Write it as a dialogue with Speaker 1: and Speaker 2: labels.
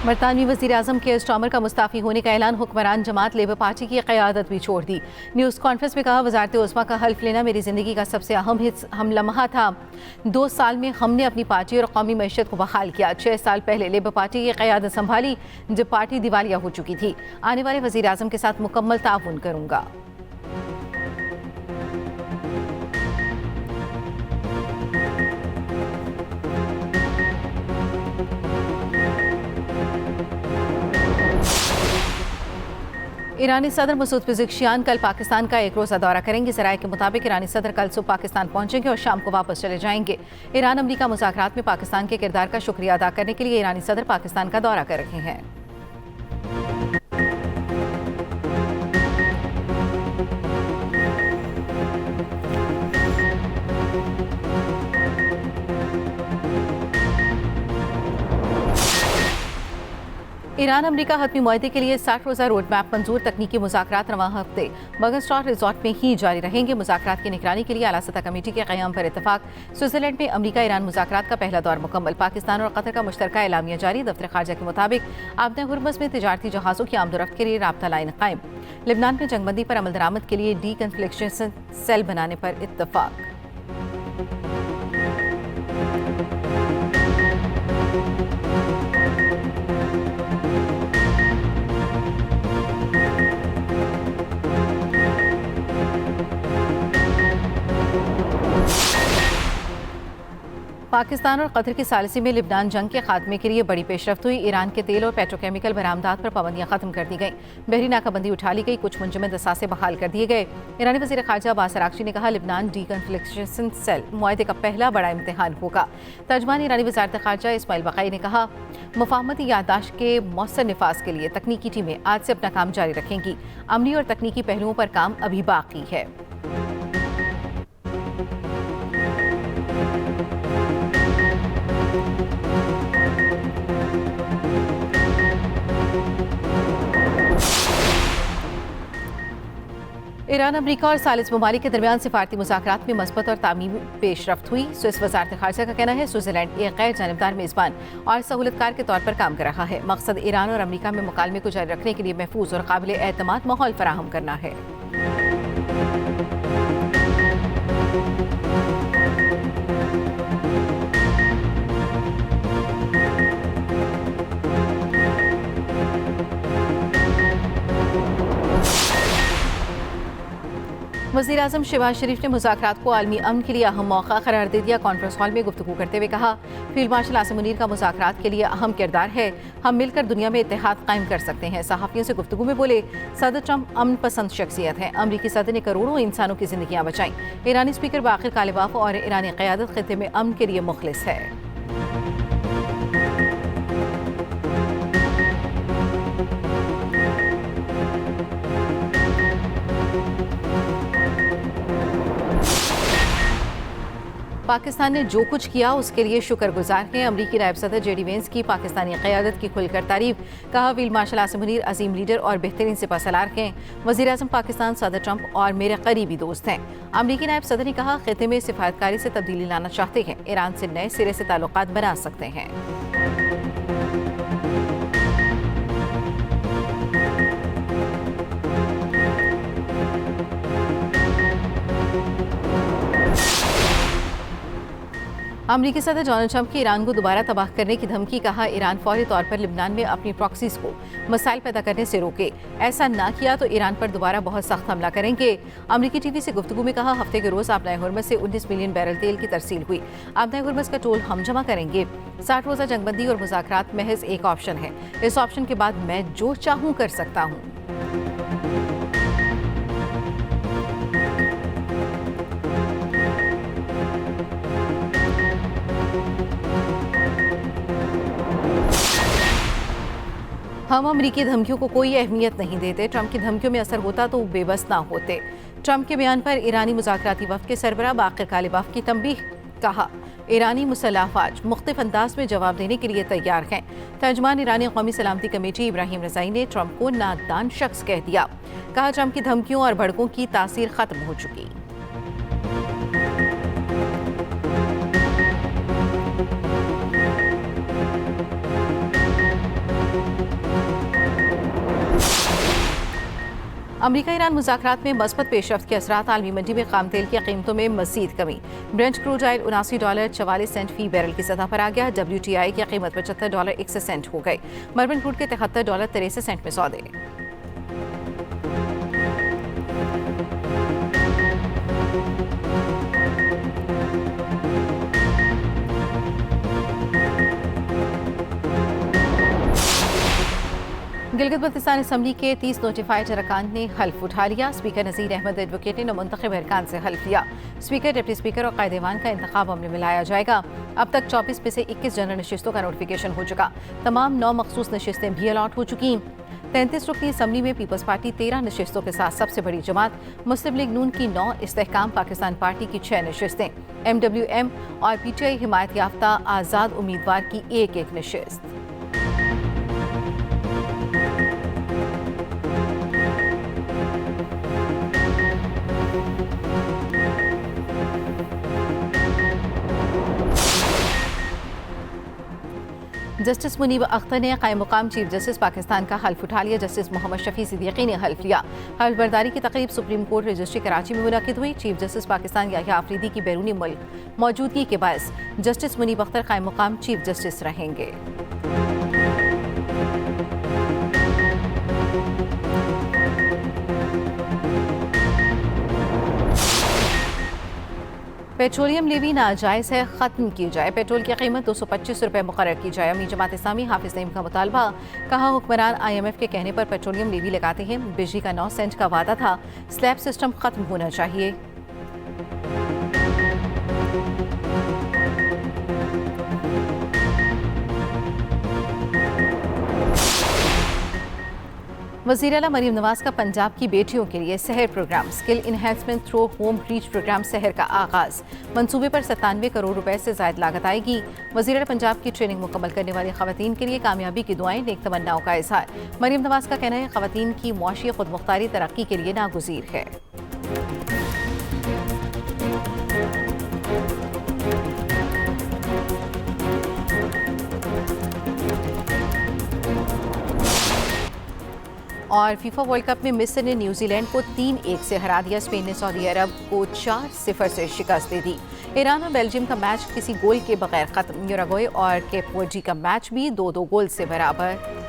Speaker 1: बरतानवी वज़ीर-ए-आज़म care Starmer का Mustafi होने का ऐलान। हुक्मरान जमात लेबर पार्टी की क़यादत भी छोड़ दी। न्यूज़ कॉन्फ्रेंस में कहा, वज़ारत उस्मा का हल्फ लेना मेरी ज़िंदगी का सबसे अहम लम्हा था। 2 साल में हमने अपनी पार्टी और कौमी मईशत को बहाल किया। 6 साल पहले लेबर पार्टी की क़यादत संभाली जब पार्टी दिवालिया हो चुकी थी। आने वाले वज़ीर-ए-आज़म के साथ मुकम्मल ताउन करूँगा। ईरानी सदर मसूद पेज़ेश्कियान कल पाकिस्तान का एक रोज़ा दौरा करेंगे। ज़राए के मुताबिक ईरानी सदर कल सुबह पाकिस्तान पहुंचेंगे और शाम को वापस चले जाएंगे। ईरान अमरीका मुज़ाकरात में पाकिस्तान के किरदार का शुक्रिया अदा करने के लिए ईरानी सदर पाकिस्तान का दौरा कर रहे हैं। ईरान अमरीका हतमी मुआहदे के लिए 60 रोज़ा रोड मैप मंजूर। तकनीकी मुज़ाकरात रवां हफ्ते बर्गर स्टार रिजॉर्ट में ही जारी रहेंगे। मुज़ाकरात की निगरानी के लिए आला सतह कमेटी के क़याम पर इत्तफाक। स्विट्ज़रलैंड में अमरीका ईरान मुज़ाकरात का पहला दौर मुकम्मल। पाकिस्तान और कतर का मुश्तरका एलामिया जारी। दफ्तर खारजा के मुताबिक आबदा हुर्मुज़ में तिजारती जहाज़ों की आमदोरफ्त के लिए राब्ता लाइन कायम। लिबनान में जंगबंदी पर अमल दरामद के लिए डी कन्फ्लिक्शन सेल बनाने पर इत्तफाक। पाकिस्तान और कतर की सालिसी में लिबनान जंग के खात्मे के लिए बड़ी पेशरफ्त हुई। ईरान के तेल और पेट्रोकेमिकल बरामदात पर पाबंदियां खत्म कर दी गईं। बहरी नाकाबंदी उठा ली गई। कुछ मुंजमद असासे बहाल कर दिए गए। ईरानी वज़ीर ख़ारजा अब्बास अराग़ची ने कहा, लिबनान डी कन्फ्लिक्शन सेल मुआहदे का पहला बड़ा इम्तिहान होगा। तर्जमान ईरानी वज़ारत ख़ारजा इस्माइल बक़ाई ने कहा, मुफ़ाहमती याददाश्त के मौसर निफाज के लिए तकनीकी टीमें आज से अपना काम जारी रखेंगी। अमली और तकनीकी पहलुओं पर काम अभी बाकी है। ईरान अमरीका और सालिस ममालिक के दरमियान सिफारती मुज़ाकरात में मस्बत और तामीमी पेशरफ्त हुई। स्विस वज़ारत ख़ारजा का कहना है, स्विट्ज़रलैंड एक गैर जानिबदार मेज़बान और सहूलतकार के तौर पर काम कर रहा है। मकसद ईरान और अमरीका में मुकालमे को जारी रखने के लिए महफूज और काबिल एतमाद माहौल फराहम करना है। वज़ीर-ए-आज़म शहबाज शरीफ ने मुज़ाकरात को आलमी अमन के लिए अहम मौका करार दे दिया। कॉन्फ्रेंस हॉल में गुफ्तगू करते हुए कहा, फील्ड मार्शल आसिम मुनीर का मुज़ाकरात के लिए अहम किरदार है। हम मिलकर दुनिया में इत्तेहाद कायम कर सकते हैं। सहाफ़ियों से गुफ्तगू में बोले, सदर ट्रंप अमन पसंद शख्सियत है। अमरीकी सदर ने करोड़ों इंसानों की जिंदगियां बचाई। ईरानी स्पीकर बाक़िर कालिबाफ और ईरानी क़यादत ख़ित्ते में अमन के लिए मुखलिस है। पाकिस्तान ने जो कुछ किया उसके लिए शुक्रगुजार हैं। अमरीकी नायब सदर जेडी वेंस की पाकिस्तानी क़यादत की खुलकर तारीफ। कहा, फील्ड मार्शल आसिम मुनीर अजीम लीडर और बेहतरीन सिपहसालार हैं। वज़ीर-ए-आज़म पाकिस्तान सदर ट्रंप और मेरे करीबी दोस्त हैं। अमरीकी नायब सदर ने कहा, ख़ित्ते में सिफारतकारी से तब्दीली लाना चाहते हैं। ईरान से नए सिरे से ताल्लुकात बना सकते हैं। अमरीकी सदर डोनाल्ड ट्रंप की ईरान को दोबारा तबाह करने की धमकी। कहा, ईरान फौरी तौर पर लिबनान में अपनी प्रॉक्सीज को मसाइल पैदा करने से रोके। ऐसा ना किया तो ईरान पर दोबारा बहुत सख्त हमला करेंगे। अमरीकी टीवी से गुफ्तगू में कहा, हफ्ते के रोज आबनाए हुर्मुज़ से 19 मिलियन बैरल तेल की तरसील हुई। आबनाए हुर्मुज़ का टोल हम जमा करेंगे। 60 रोज़ा जंगबंदी और मुज़ाकरात महज एक ऑप्शन है। इस ऑप्शन के बाद मैं जो चाहूँ कर सकता हूँ। हम अमरीकी धमकियों को कोई अहमियत नहीं देते। ट्रंप की धमकियों में असर होता तो बेबस ना होते। ट्रंप के बयान पर ईरानी मुज़ाकराती वफ़द के सरबराह बाक़िर कालिबाफ की तंबीह। कहा, ईरानी मुसल्लह अफ़वाज मुख्तलिफ अंदाज में जवाब देने के लिए तैयार हैं। तर्जमान ईरानी कौमी सलामती कमेटी इब्राहिम रज़ाई ने ट्रंप को नादान शख्स कह दिया। कहा, ट्रंप की धमकियों और भड़कों की तासीर खत्म हो चुकी। अमरीका ईरान मुज़ाकरात में मस्बत पेशरफ्त के असरात आलमी मंडी में खाम तेल की कीमतों में मज़ीद कमी। ब्रेंट क्रूड ऑयल $79.44 फी बैरल की सतह पर आ गया। WTI की कीमत $75.61 हो गई। बर्बन क्रूड के $73.63 में सौदे। गिलगित बल्तिस्तान असम्बली के 30 नोटिफाइड अरकान ने हल्फ उठा लिया। स्पीकर नज़ीर अहमद एडवोकेट ने मुंतखब अरकान से हल्फ लिया। स्पीकर, डिप्टी स्पीकर और कायदेवान का इंतखाब अमल में लाया जाएगा। अब तक 24 में से 21 जनरल नशिस्तों का नोटिफिकेशन हो चुका। तमाम 9 मखसूस नशिस्तें भी अलॉट हो चुकी। 33 रुकनी असम्बली में पीपल्स पार्टी 13 नशिस्तों के साथ सबसे बड़ी जमात। मुस्लिम लीग नून की 9, इस्तेहकाम पाकिस्तान पार्टी की 6 नशिस्तें। MWM और PTI हिमायत याफ्ता आज़ाद उम्मीदवार की एक नशिस्त। जस्टिस मुनीब अख्तर ने कायम मुकाम चीफ जस्टिस पाकिस्तान का हल्फ उठा लिया। जस्टिस मोहम्मद शफी सिद्दीकी ने हल्फ लिया। हल्फ बर्दारी की तकरीब सुप्रीम कोर्ट रजिस्ट्री कराची में मुनक्किद हुई। चीफ जस्टिस पाकिस्तान याह्या आफरीदी की बैरूनी मुल्क मौजूदगी के बायस जस्टिस मुनीब अख्तर कायम मुकाम चीफ जस्टिस रहेंगे। पेट्रोलियम लेवी नाजायज है, खत्म की जाए। पेट्रोल की कीमत 225 रुपये मुकर्रर की जाए। अमीर जमात इस्लामी हाफिज नईम का मुतालबा। कहा, हुक्मरान IMF के कहने पर पेट्रोलियम लेवी लगाते हैं। बिजली का 9 सेंट का वादा था। स्लैब सिस्टम खत्म होना चाहिए। वज़ीर आला मरीम नवाज का पंजाब की बेटियों के लिए Sahar program, skill enhancement through home reach program Sahar का आगाज। मंसूबे पर 97 करोड़ रुपए से ज़ायद लागत आएगी। वज़ीर आला पंजाब की ट्रेनिंग मुकम्मल करने वाली ख़वातीन के लिए कामयाबी की दुआएं, नेक तमन्नाओं का इज़हार। मरीम नवाज का कहना है, ख़वातीन की मुआशी खुदमुख्तारी तरक्की के लिए नागुज़ीर है। और फीफा वर्ल्ड कप में मिस्र ने न्यूजीलैंड को 3-1 से हरा दिया। स्पेन ने सऊदी अरब को 4-0 से शिकस्त दे दी। ईरान और बेल्जियम का मैच किसी गोल के बगैर खत्म। यूरुग्वे और केप वर्डे का मैच भी 2-2 गोल से बराबर।